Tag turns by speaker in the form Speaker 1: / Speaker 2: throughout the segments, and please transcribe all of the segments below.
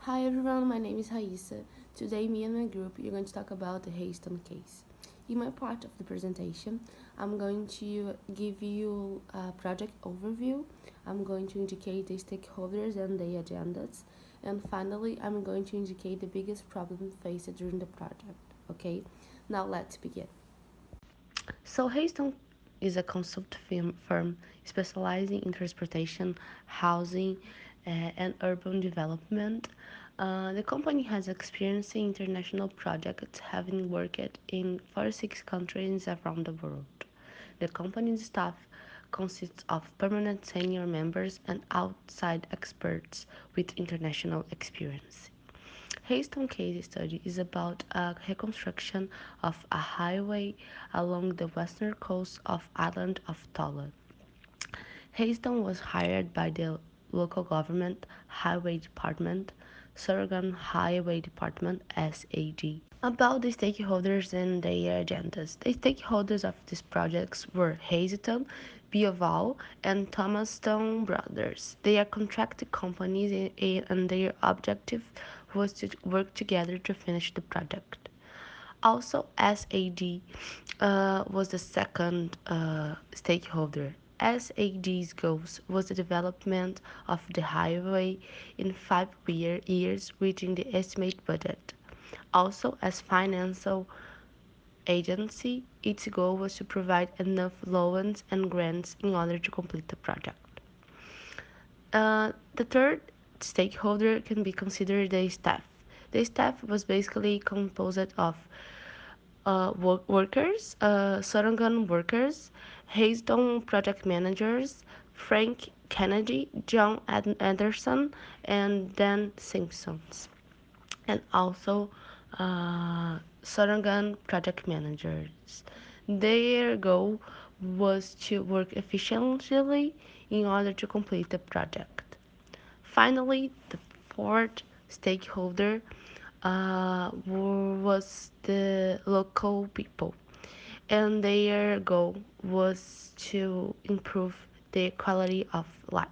Speaker 1: Hi everyone, my name is Raissa. Today, me and my group are going to talk about the Hazelton case. In my part of the presentation, I'm going to give you a project overview. I'm going to indicate the stakeholders and the agendas. And finally, I'm going to indicate the biggest problem faced during the project. Okay, now let's begin. So Hazelton is a firm specializing in transportation, housing, and urban development. The company has experience in international projects, having worked in 46 countries around the world. The company's staff consists of permanent senior members and outside experts with international experience. Hazelton case study is about a reconstruction of a highway along the western coast of island of Tola. Hazelton was hired by the local government highway department, Sorghum Highway Department (SAD). About the stakeholders and their agendas. The stakeholders of these projects were Hazelton, Bioval, and Thomaston Brothers. They are contracted companies and their objective was to work together to finish the project. Also, SAD was the second stakeholder. SAD's goals was the development of the highway in 5 years, reaching the estimated budget. Also, as financial agency, its goal was to provide enough loans and grants in order to complete the project. The third stakeholder can be considered the staff. The staff was basically composed of workers, Sorangan workers, Hazelton project managers, Frank Kennedy, John Anderson, and Dan Simpsons, and also Sorangan project managers. Their goal was to work efficiently in order to complete the project. Finally, the fourth stakeholder was the local people, and their goal was to improve their quality of life.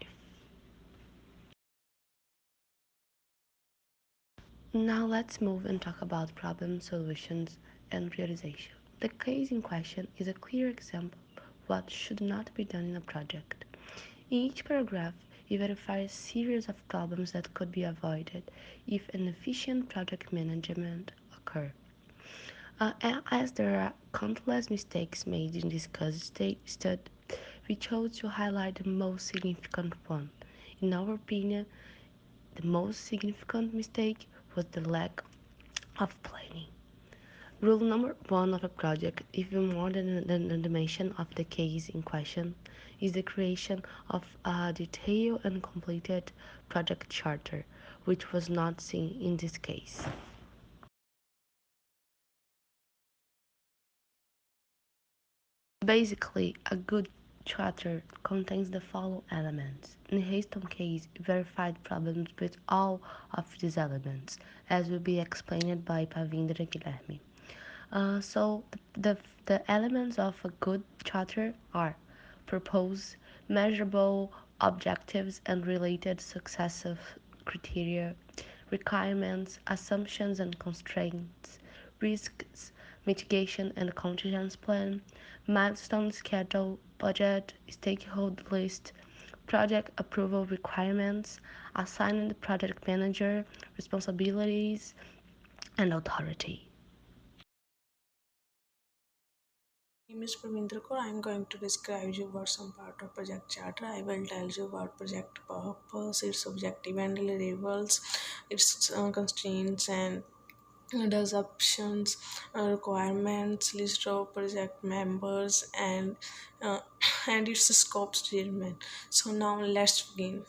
Speaker 1: Now let's move and talk about problem solutions and prioritization. The case in question is a clear example of what should not be done in a project. In each paragraph, you verify a series of problems that could be avoided if an efficient project management occurs. As there are countless mistakes made in this case study, we chose to highlight the most significant one. In our opinion, the most significant mistake was the lack of planning. Rule number one of a project, even more than the dimension of the case in question, is the creation of a detailed and completed project charter, which was not seen in this case. Basically, a good charter contains the following elements. In the Hazelton case, we verified problems with all of these elements, as will be explained by Parvinder and Guilherme. So the elements of a good charter are purpose, measurable objectives and related successive criteria, requirements, assumptions and constraints, risks, mitigation and contingency plan, milestone schedule, budget, stakeholder list, project approval requirements, assigning the project manager, responsibilities, and authority.
Speaker 2: Name is Parvinder. I am going to describe you about some part of project charter. I will tell you about project purpose, its objective and deliverables, its constraints and does options, requirements, list of project members, uh, and its scope statement. So now let's begin.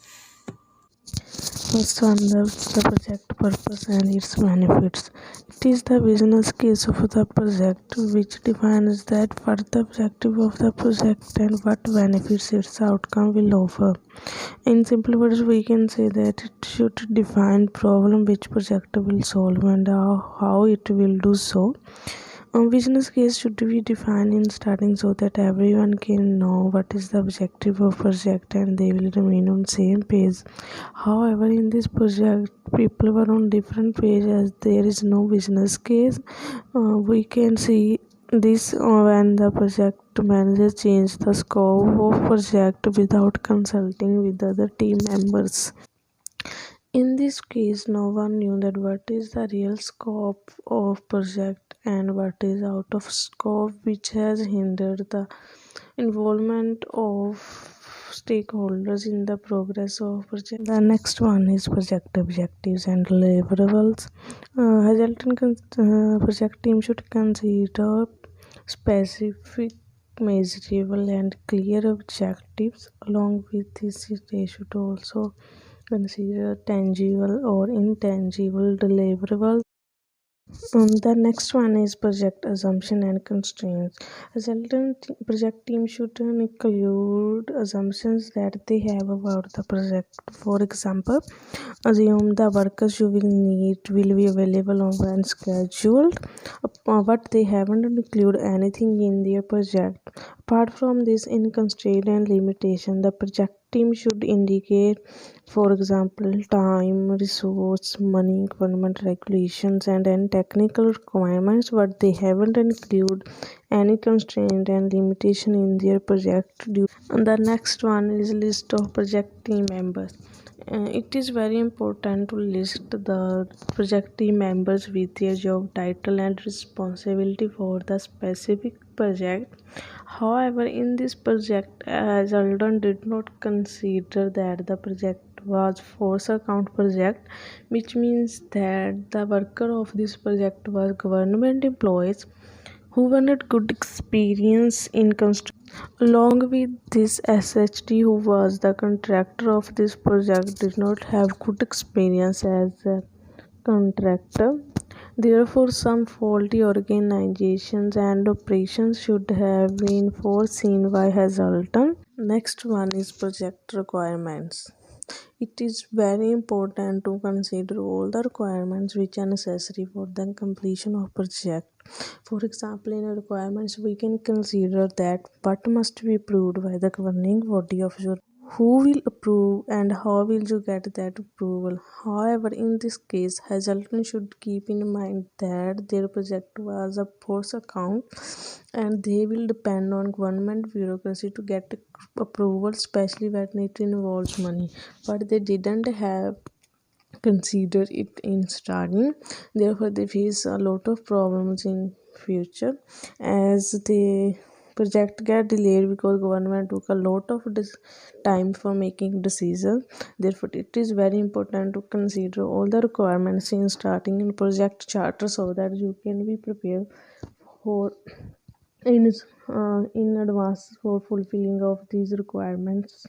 Speaker 2: First one, the project purpose and its benefits. It is the business case of the project which defines that what the objective of the project and what benefits its outcome will offer. In simple words, we can say that it should define problem which project will solve and how it will do so. A business case should be defined in starting so that everyone can know what is the objective of project and they will remain on same page. However, in this project, people were on different page as there is no business case. We can see this when the project manager changed the scope of project without consulting with other team members. In this case, no one knew that what is the real scope of project and what is out of scope, which has hindered the involvement of stakeholders in the progress of project. The next one is project objectives and deliverables. Hazelton project team should consider specific, measurable, and clear objectives. Along with this, they should also consider tangible or intangible deliverables. The next one is project assumption and constraints. A certain project team should include assumptions that they have about the project. For example, assume the workers you will need will be available on when scheduled, but they haven't included anything in their project. Apart from this, in constraint and limitation, the project team should indicate, for example, time, resource, money, government regulations, and any technical requirements, but they haven't included any constraint and limitation in their project. And the next one is list of project team members. It is very important to list the project team members with their job title and responsibility for the specific project. However, in this project, Hazelton did not consider that the project was force account project, which means that the worker of this project was government employees who wanted good experience in construction. Along with this, SHT, who was the contractor of this project, did not have good experience as a contractor. Therefore, some faulty organizations and operations should have been foreseen by Hazelton. Next one is project requirements. It is very important to consider all the requirements which are necessary for the completion of project. For example, in requirements, we can consider that what must be approved by the governing body of your who will approve and how will you get that approval. However, in this case, Hazelton should keep in mind that their project was a force account and they will depend on government bureaucracy to get approval, especially when it involves money. But they didn't have consider it in starting, therefore they face a lot of problems in future as the project get delayed because government took a lot of time for making decisions. Therefore it is very important to consider all the requirements in starting in project charter so that you can be prepared for in advance for fulfilling of these requirements.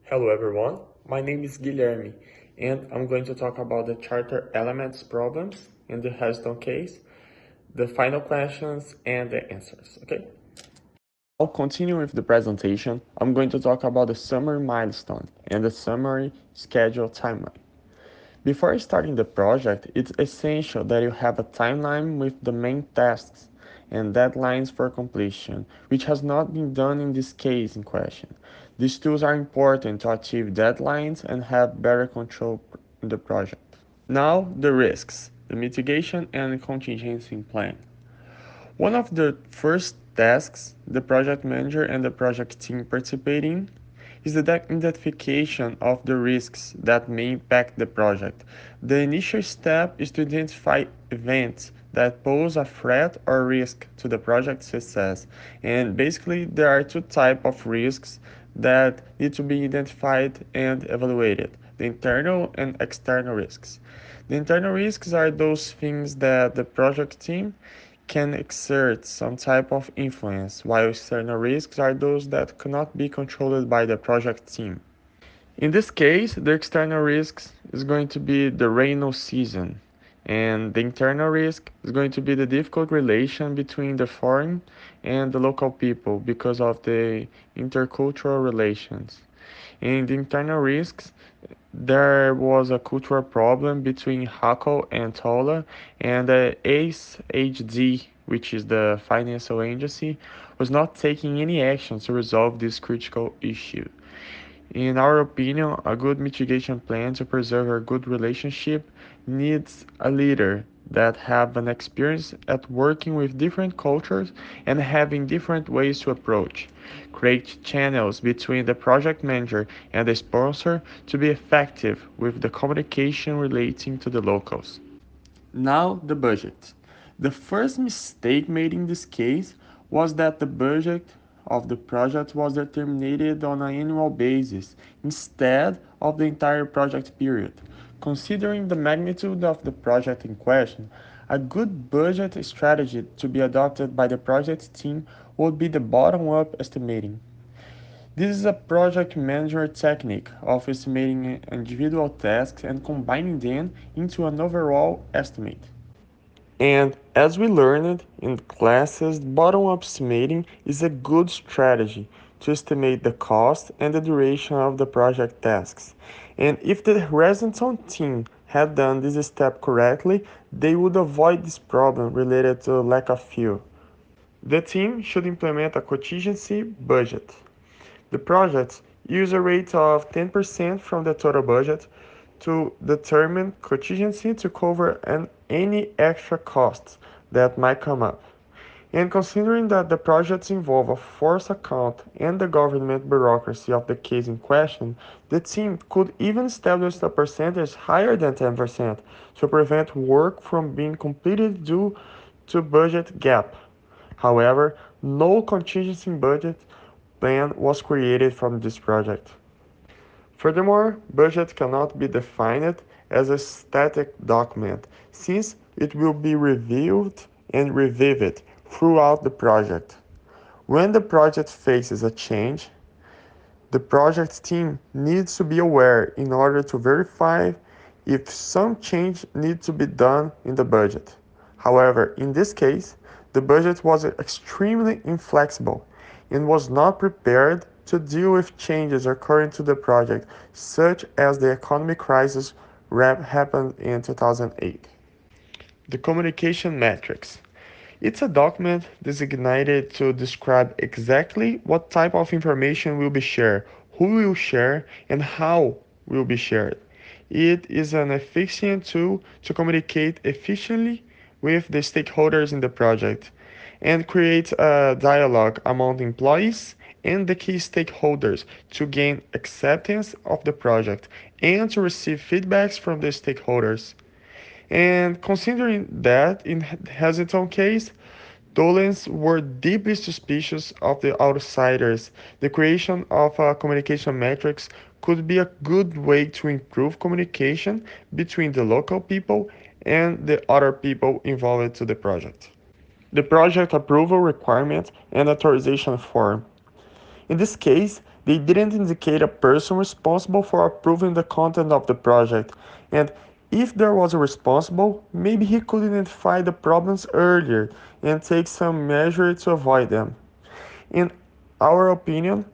Speaker 3: Hello everyone, my name is Guilherme and I'm going to talk about the charter elements problems in the Hazelton case, the final questions and the answers, okay? I'll continue with the presentation. I'm going to talk about the summary milestone and the summary schedule timeline. Before starting the project, it's essential that you have a timeline with the main tasks and deadlines for completion, which has not been done in this case in question. These tools are important to achieve deadlines and have better control in the project. Now, the risks, the mitigation and contingency plan. One of the first tasks the project manager and the project team participating is the identification of the risks that may impact the project. The initial step is to identify events that pose a threat or risk to the project success. And basically, there are two types of risks that need to be identified and evaluated: the internal and external risks. The internal risks are those things that the project team can exert some type of influence, while external risks are those that cannot be controlled by the project team. In this case, the external risk is going to be the rainy season, and the internal risk is going to be the difficult relation between the foreign and the local people because of the intercultural relations. And the internal risks, there was a cultural problem between Hako and Tola, and the ACE-HD, which is the financial agency, was not taking any action to resolve this critical issue. In our opinion, a good mitigation plan to preserve a good relationship needs a leader that have an experience at working with different cultures and having different ways to approach. Create channels between the project manager and the sponsor to be effective with the communication relating to the locals. Now, the budget. The first mistake made in this case was that the budget of the project was determined on an annual basis instead of the entire project period. Considering the magnitude of the project in question, a good budget strategy to be adopted by the project team would be the bottom up estimating. This is a project manager technique of estimating individual tasks and combining them into an overall estimate. And as we learned in classes, bottom-up estimating is a good strategy to estimate the cost and the duration of the project tasks. And if the Hazelton team had done this step correctly, they would avoid this problem related to lack of fuel. The team should implement a contingency budget. The project use a rate of 10% from the total budget to determine contingency to cover any extra costs that might come up. And considering that the projects involve a force account and the government bureaucracy of the case in question, the team could even establish a percentage higher than 10% to prevent work from being completed due to budget gap. However, no contingency budget plan was created from this project. Furthermore, budget cannot be defined as a static document, since it will be reviewed and reviewed throughout the project. When the project faces a change, the project team needs to be aware in order to verify if some change needs to be done in the budget. However, in this case, the budget was extremely inflexible and was not prepared to deal with changes occurring to the project, such as the economic crisis happened in 2008. The communication metrics. It's a document designated to describe exactly what type of information will be shared, who will share, and how will be shared. It is an efficient tool to communicate efficiently with the stakeholders in the project and create a dialogue among the employees and the key stakeholders to gain acceptance of the project and to receive feedbacks from the stakeholders. And considering that in Hazelton case, Dolans were deeply suspicious of the outsiders. The creation of a communication matrix could be a good way to improve communication between the local people and the other people involved to the project. The project approval requirement and authorization form. In this case, they didn't indicate a person responsible for approving the content of the project, and if there was a responsible, maybe he could identify the problems earlier and take some measure to avoid them. In our opinion,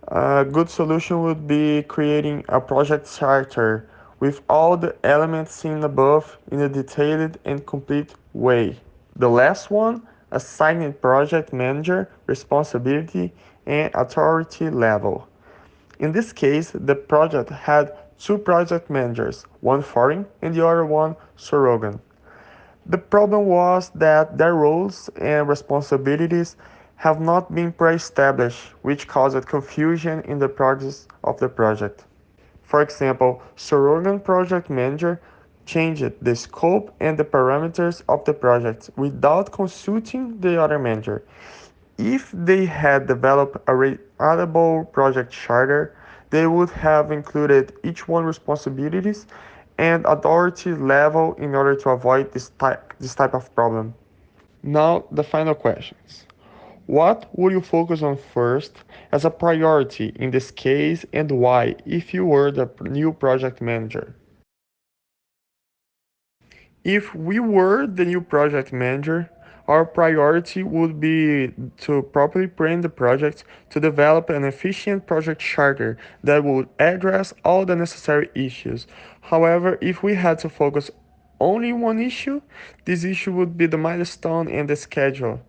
Speaker 3: a good solution would be creating a project charter with all the elements seen above in a detailed and complete way. The last one, assigning project manager responsibility and authority level. In this case, the project had two project managers, one foreign and the other one surrogate. The problem was that their roles and responsibilities have not been pre-established, which caused confusion in the progress of the project. For example, surrogate project manager changed the scope and the parameters of the project without consulting the other manager. If they had developed a reliable project charter, they would have included each one's responsibilities and authority level in order to avoid this type of problem. Now, the final questions. What would you focus on first as a priority in this case and why if you were the new project manager? If we were the new project manager, our priority would be to properly plan the project to develop an efficient project charter that would address all the necessary issues. However, if we had to focus only one issue, this issue would be the milestone and the schedule.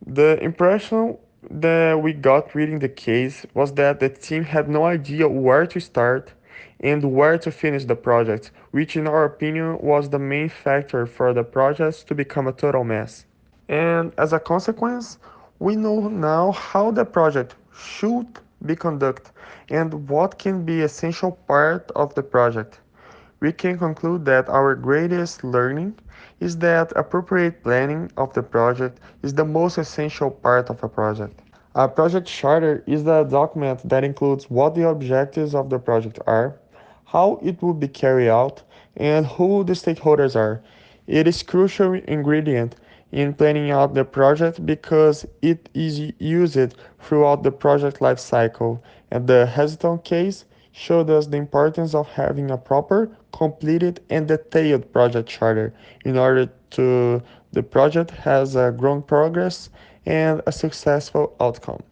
Speaker 3: The impression that we got reading the case was that the team had no idea where to start and where to finish the project, which in our opinion was the main factor for the project to become a total mess. And as a consequence, we know now how the project should be conducted and what can be essential part of the project. We can conclude that our greatest learning is that appropriate planning of the project is the most essential part of a project. A project charter is a document that includes what the objectives of the project are, how it will be carried out, and who the stakeholders are. It is crucial ingredient in planning out the project because it is used throughout the project life cycle, and the Hazelton case showed us the importance of having a proper, completed, and detailed project charter in order to the project has a grown progress and a successful outcome.